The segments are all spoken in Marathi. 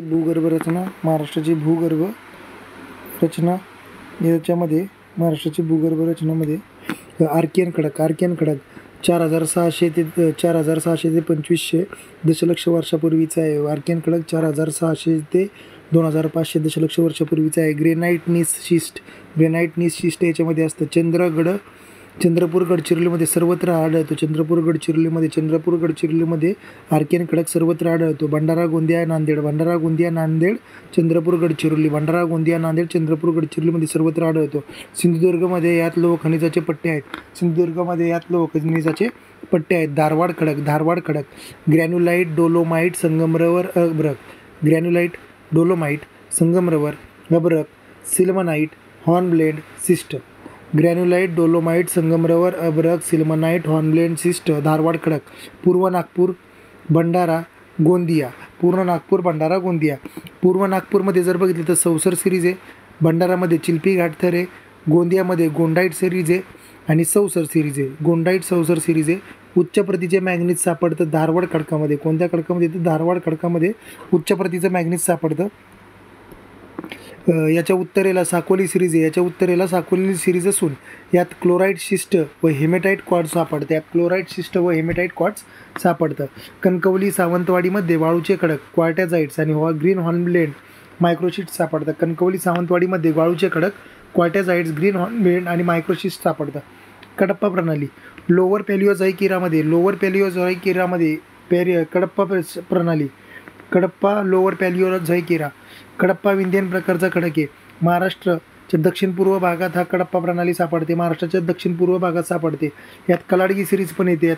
भूगर्भ रचना महाराष्ट्राची भूगर्भ रचना याच्यामध्ये महाराष्ट्राची भूगर्भ रचनामध्ये आर्कियन खडक 4600 ते 2500 दशलक्ष वर्षापूर्वीचा आहे. आर्कियन खडक 4600 ते 2500 दशलक्ष वर्षापूर्वीचा आहे. ग्रेनाइट नीस शिस्ट याच्यामध्ये असतं. चंद्रपूर गडचिरोलीमध्ये सर्वत्र आढळतो. चंद्रपूर गडचिरोलीमध्ये आर्कियन खडक सर्वत्र आढळतो. भंडारा गोंदिया नांदेड चंद्रपूर गडचिरोलीमध्ये सर्वत्र आढळतो. सिंधुदुर्गमध्ये यात लोह खनिजाचे पट्टे आहेत. धारवाड खडक ग्रॅन्युलाइट डोलोमाइट संगमरवर सिल्मनाइट हॉर्नब्लेंड सिस्ट. धारवाड खडक पूर्व नागपूर भंडारा गोंदिया. पूर्व नागपूरमध्ये जर बघितलं तर सौसर सिरीज आहे. भंडारामध्ये चिल्पी घाट थर आहे. गोंदियामध्ये गोंडाईट सिरीज आहे आणि सौसर सिरीज आहे. उच्च प्रतीचे मॅग्नीज सापडतं धारवाड खडकामध्ये. कोणत्या खडकामध्ये? तर धारवाड खडकामध्ये उच्च प्रतीचं मॅग्नीज सापडतं. याच्या उत्तरेला साकोली सिरीज असून यात क्लोराईड शिस्ट व हेमेटाईट क्वार्ट्ज सापडतं. कणकवली सावंतवाडीमध्ये वाळूचे खडक क्वार्ट्याझाइट्स आणि ग्रीन हॉर्नब्लेंड मायक्रोशिस्ट सापडतं. ग्रीन हॉर्नब्लेंड आणि मायक्रोशिस्ट सापडतं. कडप्पा प्रणाली लोअर पॅलिओझॉइक इरामध्ये कडप्पा लोअर पॅलिओझॉइक इरा. कडप्पा विंध्यन प्रकारचा खडक आहे. महाराष्ट्राच्या दक्षिण पूर्व भागात हा कडप्पा प्रणाली सापडते. यात कलाडगी सिरीज पण येते.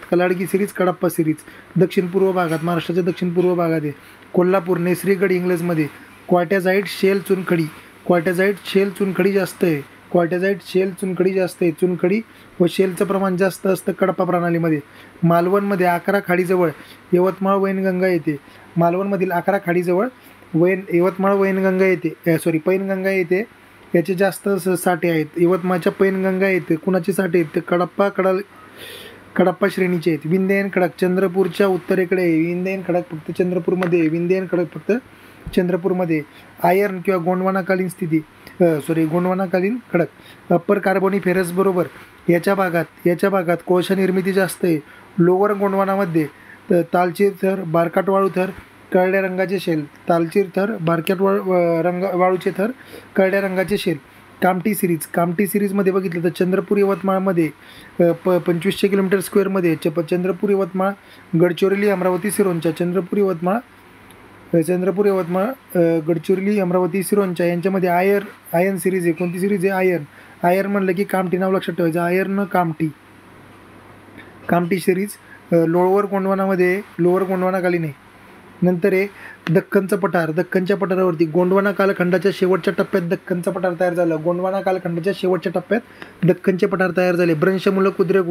कडप्पा सिरीज महाराष्ट्राच्या दक्षिण पूर्व भागात आहे. कोल्हापूर नेसरीगड इंग्लजमध्ये क्वार्ट्याझाइट शेल चुनखडी जास्त आहे. चुनखडी व शेलचं प्रमाण जास्त असतं कडप्पा प्रणालीमध्ये. मालवणमध्ये 11 खाडीजवळ यवतमाळ वैनगंगा येते. याचे जास्त साठे आहेत. यवतमाळच्या पैनगंगा येते. कुणाचे साठे आहेत? ते कडप्पा श्रेणीचे आहेत. विंध्ययन खडक चंद्रपूरच्या उत्तरेकडे आहे. विंध्ययन खडक फक्त चंद्रपूरमध्ये. आयर्न किंवा गोंडवानाकालीन खडक अप्पर कार्बोनिफेरस बरोबर याच्या भागात कोळसा निर्मिती जास्त आहे. लोअर गोंडवानामध्ये तालचीर थर, बारकाट वाळू थर, करड्या रंगाचे शेल. वाळूचे थर, करड्या रंगाचे शेल. कामठी सिरीजमध्ये बघितलं तर चंद्रपूर यवतमाळमध्ये 2500 किलोमीटर स्क्वेअरमध्ये चंद्रपूर यवतमाळ गडचिरोली अमरावती सिरोंचा गडचिरोली अमरावती सिरोंचा यांच्यामध्ये आयर्न सिरीज आहे. कोणती सिरीज आहे? आयर्न म्हणलं की कामठी नाव लक्षात ठेवायचं. आयर्न कामठी सिरीज लोअर गोंडवानाकालीन आहे. नंतर आहे दख्खनचं पठार. दख्खनच्या पठारावरती गोंडवाना कालखंडाच्या शेवटच्या टप्प्यात दख्खनचं पठार तयार झालं. दख्खनचे पठार तयार झाले. भ्रंशमूलक उद्रेक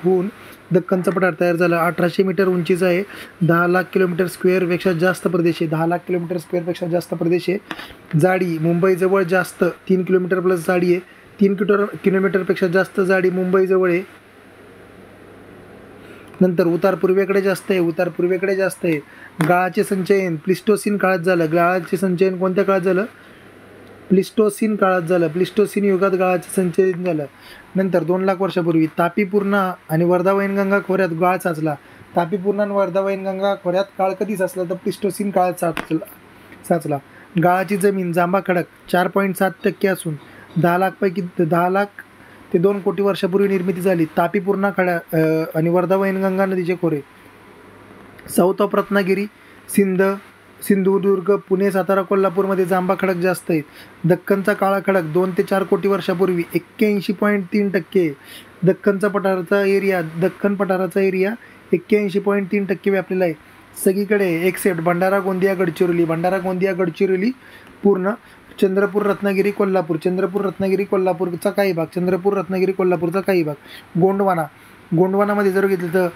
होऊन दख्खनचं पठार तयार झालं. 1800 मीटर उंचीचं आहे. 10 लाख किलोमीटर स्क्वेअरपेक्षा जास्त प्रदेश आहे. जाडी मुंबईजवळ जास्त 3 किलोमीटर प्लस जाडी आहे. 3 किलोमीटरपेक्षा जास्त जाडी मुंबईजवळ आहे. नंतर उतार पूर्वेकडे जास्त आहे. गाळाचे संचयन प्लिस्टोसिन काळात झालं. कोणत्या काळात झालं? प्लिस्टोसिन युगात गाळाचे संचयन झालं. नंतर 2 लाख वर्षापूर्वी तापी पूर्णा आणि वर्धा वैनगंगा खोऱ्यात गाळ साचला. काळ कधी साचला? तर प्लिस्टोसिन काळात साचला. गाळाची जमीन जांभा खडक 4.7% असून 10 लाख ते 2 कोटी वर्षापूर्वी निर्मिती झाली. तापी पूर्णा खडा आणि वर्धा वैनगंगा नदीचे खोरे. साऊथ ऑफ रत्नागिरी, सिंधुदुर्ग, पुणे, सातारा, कोल्हापूरमध्ये जांभा खडक जास्त आहेत. दख्खनचा काळा खडक 2 ते 4 कोटी वर्षापूर्वी 81.3%. दख्खन पठाराचा एरिया 81.3% व्यापलेला आहे. सगळीकडे एक्सेप्ट भंडारा गोंदिया गडचिरोली पूर्ण. चंद्रपूर रत्नागिरी कोल्हापूरचा काही भाग. गोंडवानामध्ये जर घेतलं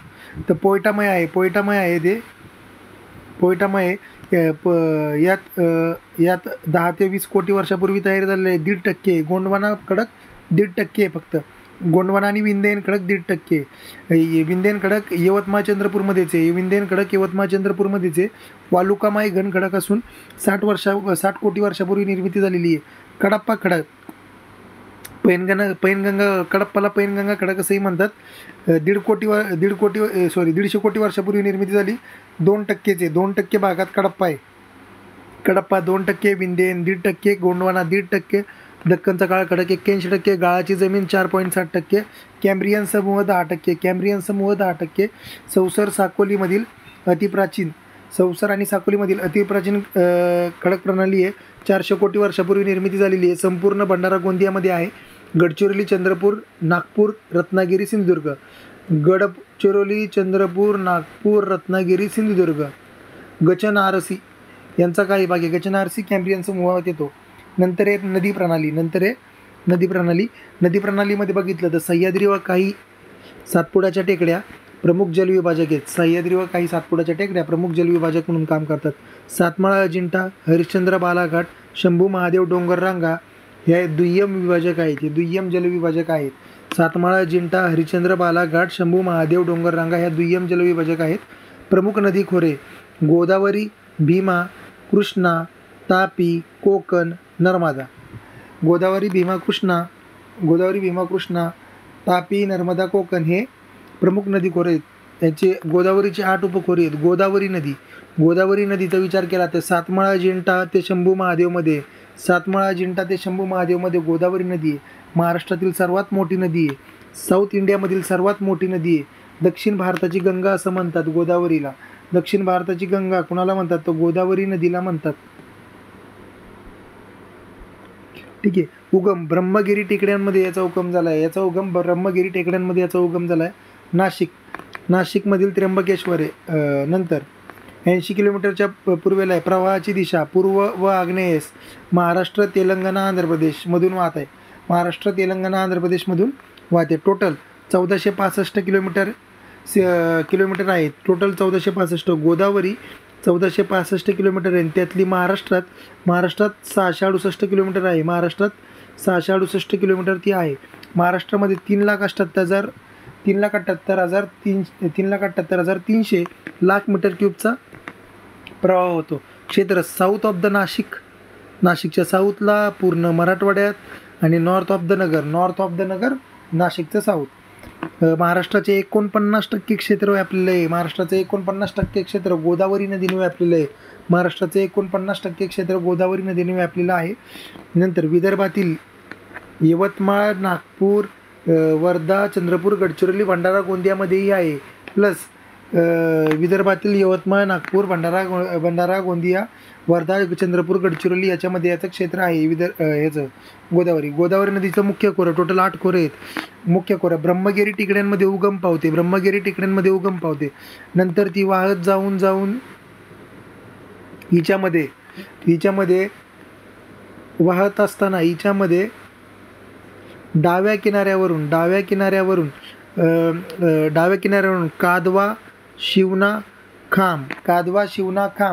तर पोयटामय आहे. यात 10 ते 20 कोटी वर्षापूर्वी तयार झालेले आहे. 1.5% गोंडवाना खडक 1.5% फक्त. गोंडवाना आणि विंध्ययन खडक 1.5%. विंध्ययन खडक यवतमाळ चंद्रपूरमध्येच आहे. विंध्ययन खडक यवतमाळ चंद्रपूरमध्येच आहे. वालुकामय घन खडक असून 60 कोटी वर्षापूर्वी निर्मिती झालेली आहे. कडप्पा खडक पैनगंगा कडप्पाला पैनगंगा खडक असंही म्हणतात. 150 कोटी वर्षापूर्वी निर्मिती झाली. 2%चे 2% भागात कडप्पा आहे. कडप्पा 2%, विंध्ययन 1.5%, गोंडवाना 1.5%, दक्कनचा काळा खडक 81%, गाळाची जमीन 4.7%, कॅम्ब्रियन समूह 10%, सौसर आणि साकोलीमधील अतिप्राचीन खडक प्रणाली आहे. 400 कोटी वर्षापूर्वी निर्मिती झालेली आहे. संपूर्ण भंडारा गोंदियामध्ये आहे. गडचिरोली, चंद्रपूर, नागपूर, रत्नागिरी, सिंधुदुर्ग. गडचिरोली, चंद्रपूर, नागपूर, रत्नागिरी, सिंधुदुर्ग. गचनआरसी यांचा काही भाग आहे. गचनआरसी कॅम्ब्रियन समूहात येतो. नंतर आहे नदी प्रणालीमध्ये बघितलं तर सह्याद्री व काही सातपुड्याच्या टेकड्या प्रमुख जलविभाजक आहेत. सह्याद्री व काही सातपुड्याच्या टेकड्या प्रमुख जलविभाजक म्हणून काम करतात. सातमाळा, अजिंठा, हरिश्चंद्र बालाघाट, शंभू महादेव डोंगर रांगा ह्या दुय्यम विभाजक आहेत. हे दुय्यम जलविभाजक आहेत. सातमाळा, अजिंठा, हरिश्चंद्र बालाघाट, शंभू महादेव डोंगर रांगा ह्या दुय्यम जलविभाजक आहेत. प्रमुख नदी खोरे गोदावरी, भीमा, कृष्णा, तापी, कोकण, नर्मदा. गोदावरी, भीमा, कृष्णा, तापी, नर्मदा, कोकण हे प्रमुख नदी खोरे आहेत. याचे गोदावरीचे 8 उपखोरे आहेत. गोदावरी नदीचा विचार केला तर सातमाळा, अजिंठा ते शंभू महादेवमध्ये गोदावरी नदी आहे. महाराष्ट्रातील सर्वात मोठी नदी आहे. साऊथ इंडियामधील सर्वात मोठी नदी आहे. दक्षिण भारताची गंगा असं म्हणतात गोदावरीला. दक्षिण भारताची गंगा कुणाला म्हणतात तर गोदावरी नदीला म्हणतात. ठीक आहे. उगम ब्रह्मगिरी टेकड्यांमध्ये याचा उगम झाला आहे. नाशिकमधील त्र्यंबकेश्वर आहे. नंतर 80 किलोमीटरच्या पूर्वेला आहे. प्रवाहाची दिशा पूर्व व आग्नेयेस महाराष्ट्र, तेलंगणा, आंध्र प्रदेश मधून वाहते. टोटल 1465 किलोमीटर आहेत. टोटल 1465. गोदावरी 1465 किलोमीटर आहे. त्यातली महाराष्ट्रात 668 किलोमीटर आहे. 668 किलोमीटर ती आहे. महाराष्ट्रामध्ये 3,78,300 लाख मीटर क्यूबचा प्रवाह होतो. क्षेत्र साऊथ ऑफ द नाशिकच्या साऊथला पूर्ण मराठवाड्यात आणि नॉर्थ ऑफ द नगर नाशिकचं साऊथ. महाराष्ट्राचे 49% क्षेत्र व्यापलेलं आहे. महाराष्ट्राचं 49% क्षेत्र गोदावरी नदीने व्यापलेलं आहे. महाराष्ट्राचं 49% क्षेत्र गोदावरी नदीने व्यापलेलं आहे. नंतर विदर्भातील यवतमाळ, नागपूर, वर्धा, चंद्रपूर, गडचिरोली, भंडारा, गोंदियामध्येही आहे. प्लस विदर्भातील यवतमाळ, नागपूर, भंडारा, गोंदिया, वर्धा, चंद्रपूर, गडचिरोली याच्यामध्ये याचं क्षेत्र आहे. गोदावरी नदीचं मुख्य खोरं टोटल 8 खोरे आहेत. मुख्य खोरं ब्रह्मगिरी टेकड्यांमध्ये उगम पावते. नंतर ती वाहत जाऊन हिच्यामध्ये वाहत असताना हिच्यामध्ये डाव्या किनाऱ्यावरून कादवा, शिवना, खाम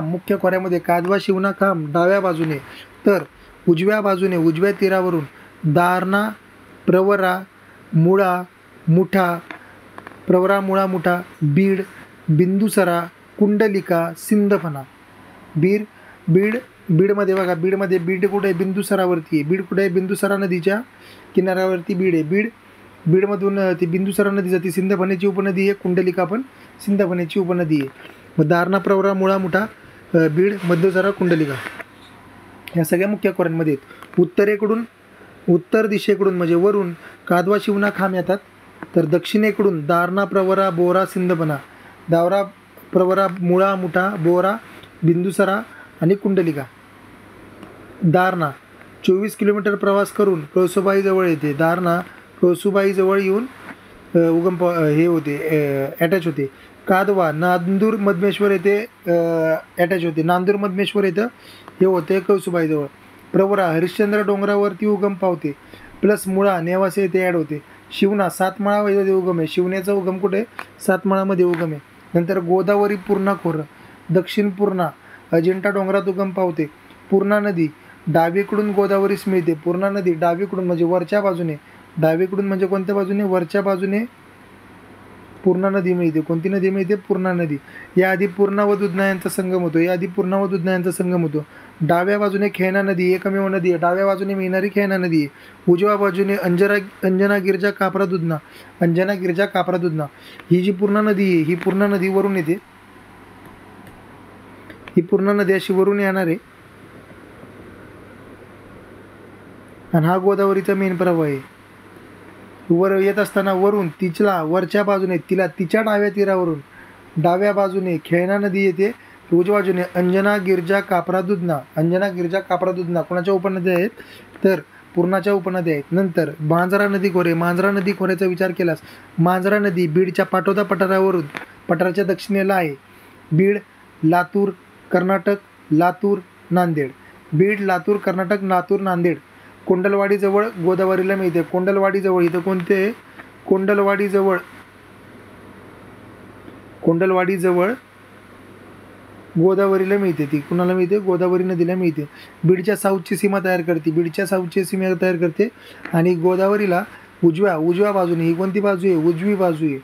मुख्य खोऱ्यामध्ये डाव्या बाजूने. तर उजव्या तीरावरून दारणा, प्रवरा, मुळा, मुठा, बीड, बिंदुसरा, कुंडलिका, सिंदफणा. बीडमध्ये बघा, बीड कुठे आहे? बिंदुसरावरती आहे. बीड कुठे आहे? बिंदुसरा नदीच्या किनाऱ्यावरती बीड आहे. बीडमधून ती बिंदुसरा नदी जाते. सिंदफण्याची उपनदी आहे. कुंडलिका पण सिंदफण्याची उपनदी आहे. मग दारणा, प्रवरा, मुळा, मुठा, बीड, बिंदुसरा, कुंडलिका ह्या सगळ्या मुख्य खोऱ्यांमध्ये आहेत. उत्तर दिशेकडून म्हणजे वरून कादवा, शिवना, खाम येतात. तर दक्षिणेकडून दारणा, प्रवरा, बोरा, सिंदफणा. दावरा, प्रवरा, मुळा, मुठा, बोरा, बिंदुसरा आणि कुंडलिका. दारणा 24 किलोमीटर प्रवास करून कळसुबाईजवळ येते. दारणा कळसुबाईजवळ येऊन अटॅच होते. कादवा नांदूर मधमेश्वर येथे अटॅच होते. हे होते कळसुबाईजवळ. प्रवरा हरिश्चंद्र डोंगरावरती उगम पावते. प्लस मुळा नेवासे येथे ॲड होते. शिवना सातमाळामध्ये उगम आहे. शिवण्याचा उगम कुठे? सातमाळामध्ये उगम आहे. नंतर गोदावरी पूर्णा खोरं दक्षिण पूर्णा अजिंठा डोंगरात उगम पावते. पूर्णा नदी डावीकडून गोदावरीस मिळते. पूर्णा नदी डावीकडून म्हणजे वरच्या बाजूने डावीकडून म्हणजे कोणत्या बाजूने, वरच्या बाजूने पूर्णा नदी मिळते. कोणती नदी मिळते, पूर्णा नदी. या आधी पूर्णा व दुधना यांचा संगम होतो, या आधी पूर्णा व दुधना यांचा संगम होतो. डाव्या बाजूने खेळणा नदी एकमेव नदी आहे, डाव्या बाजूने मिळणारी खेळणा नदी आहे. उजव्या बाजूने अंजना गिरजा कापरा दुधना, अंजना गिरजा कापरा दुधना. ही जी पूर्णा नदी आहे, ही पूर्णा नदी वरून येते, ही पूर्णा नदी अशी वरून येणार आहे. आणि हा गोदावरीचा मेन प्रवाह आहे. वर येत असताना वरून तिला वरच्या बाजूने तिच्या डाव्या तीरावरून डाव्या बाजूने खेळणा नदी येते, उजव्या बाजूने अंजना गिरजा कापरा दुधना, अंजना गिरजा कापरा दुधना कोणाच्या उपनद्या आहेत, तर पूर्णाच्या उपनद्या आहेत. नंतर मांजरा नदी खोरे, मांजरा नदी खोऱ्याचा विचार केलास, मांजरा नदी बीडच्या पाटोदा पठारावरून पठाराच्या दक्षिणेला आहे. बीड, लातूर, कर्नाटक, लातूर, नांदेड. बीड, लातूर, कर्नाटक, लातूर, नांदेड. कोंडलवाडीजवळ गोदावरीला मिळते. कोंडलवाडीजवळ इथं कोणते, कोंडलवाडीजवळ, कोंडलवाडीजवळ गोदावरीला मिळते. ती कुणाला मिळते, गोदावरी नदीला मिळते. बीडच्या साऊथची सीमा तयार करते, बीडच्या साऊथची सीमा तयार करते. आणि गोदावरीला उजव्या बाजूने, ही कोणती बाजू आहे, उजवी बाजू आहे,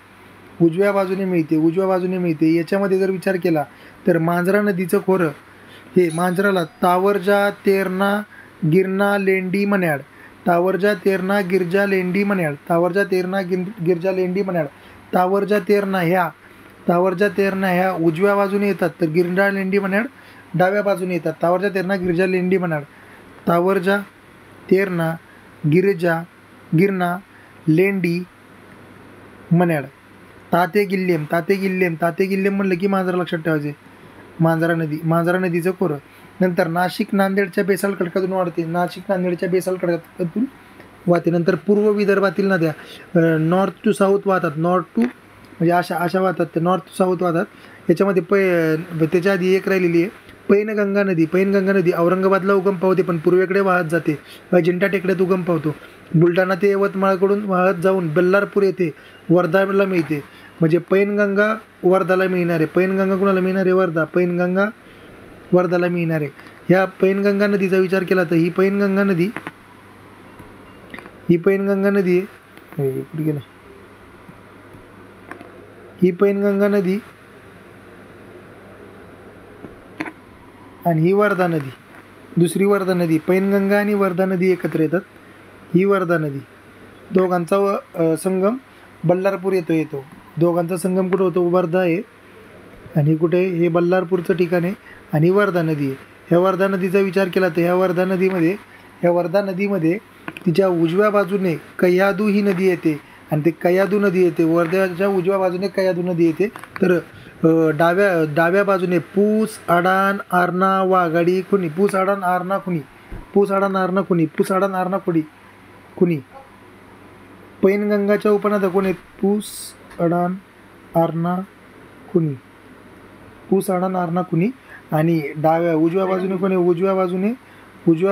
उजव्या बाजूने मिळते, उजव्या बाजूने मिळते. याच्यामध्ये जर विचार केला तर मांजरा नदीचं खोरं हे मांजराला तावरजा, तेरणा, गिरणा, लेंडी, मन्याड. तावरजा, तेरणा, गिरजा, लेंडी, मन्याड. तावरजा, तेरणा, गिरजा, लेंडी, मन्याड. तावरजा, तेरणा ह्या उजव्या बाजूने येतात, तर गिरजा, लेंडी, मन्याड डाव्या बाजूने येतात. तावरजा, तेरणा, गिरजा, लेंडी, मन्याड. तावरजा, तेरणा, गिरजा, गिरणा, लेंडी, मन्याड. ताते गिल्लेम म्हणलं की मांजरा लक्षात ठेवायचे. मांजरा नदीचं खोरं. नंतर नाशिक नांदेडच्या बेसाल्ट खडकातून वाढते, नाशिक नांदेडच्या बेसाल्ट खडकातून वाहते. नंतर पूर्व विदर्भातील नद्या नॉर्थ टू साऊथ वाहतात, नॉर्थ टू म्हणजे अशा वाहतात, ते नॉर्थ टू साऊथ वाहतात. याच्यामध्ये त्याच्या आधी एक राहिलेली आहे पैनगंगा नदी. पैनगंगा नदी औरंगाबादला उगम पावते पण पूर्वेकडे वाहत जाते, अजिंठा टेकड्यात उगम पावतो. बुलढाणा ते यवतमाळकडून वाहत जाऊन बल्लारपूर येथे वर्धाला मिळते. म्हणजे पैनगंगा वर्धाला मिळणार आहे. पैनगंगा कुणाला मिळणार आहे, वर्धा. पैनगंगा वर्धाला मिळणार आहे. ह्या पैनगंगा नदीचा विचार केला तर ही पैनगंगा नदी आहे, कुठे गेला, ही पैनगंगा नदी आणि ही वर्धा नदी, दुसरी वर्धा नदी. पैनगंगा आणि वर्धा नदी एकत्र येतात. ही वर्धा नदी, दोघांचा संगम बल्लारपूर येतो. दोघांचा संगम कुठं होतो, वर्धा आहे आणि कुठे, हे बल्लारपूरचं ठिकाण आहे आणि वर्धा नदी आहे. ह्या वर्धा नदीचा विचार केला तर ह्या वर्धा नदीमध्ये तिच्या उजव्या बाजूने कयाधू ही नदी येते आणि ते कयाधू नदी येते. वर्ध्याच्या उजव्या बाजूने कयाधू नदी येते. तर डाव्या बाजूने पूस, अडाण, आरणा, वाघाडी, खुनी. पूस, अडाण, आरणा, खुनी. पूस, अडाण, आरणा, खुनी. पूस, अडाण, आरणा, खुनी. पैनगंगाच्या उपनद्या कोण आहेत, पूस, अडाण, आरणा, खुनी. पूस, अडाण, आरणा, खुनी. आणि उजव्या बाजूने कोण आहे, उजव्या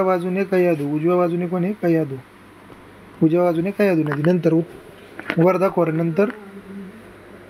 बाजूने कयाधू. उजव्या बाजूने कोण आहे, कयाधू. उजव्या बाजूने कयाधू नदी. नंतर वर्धा खोरे. नंतर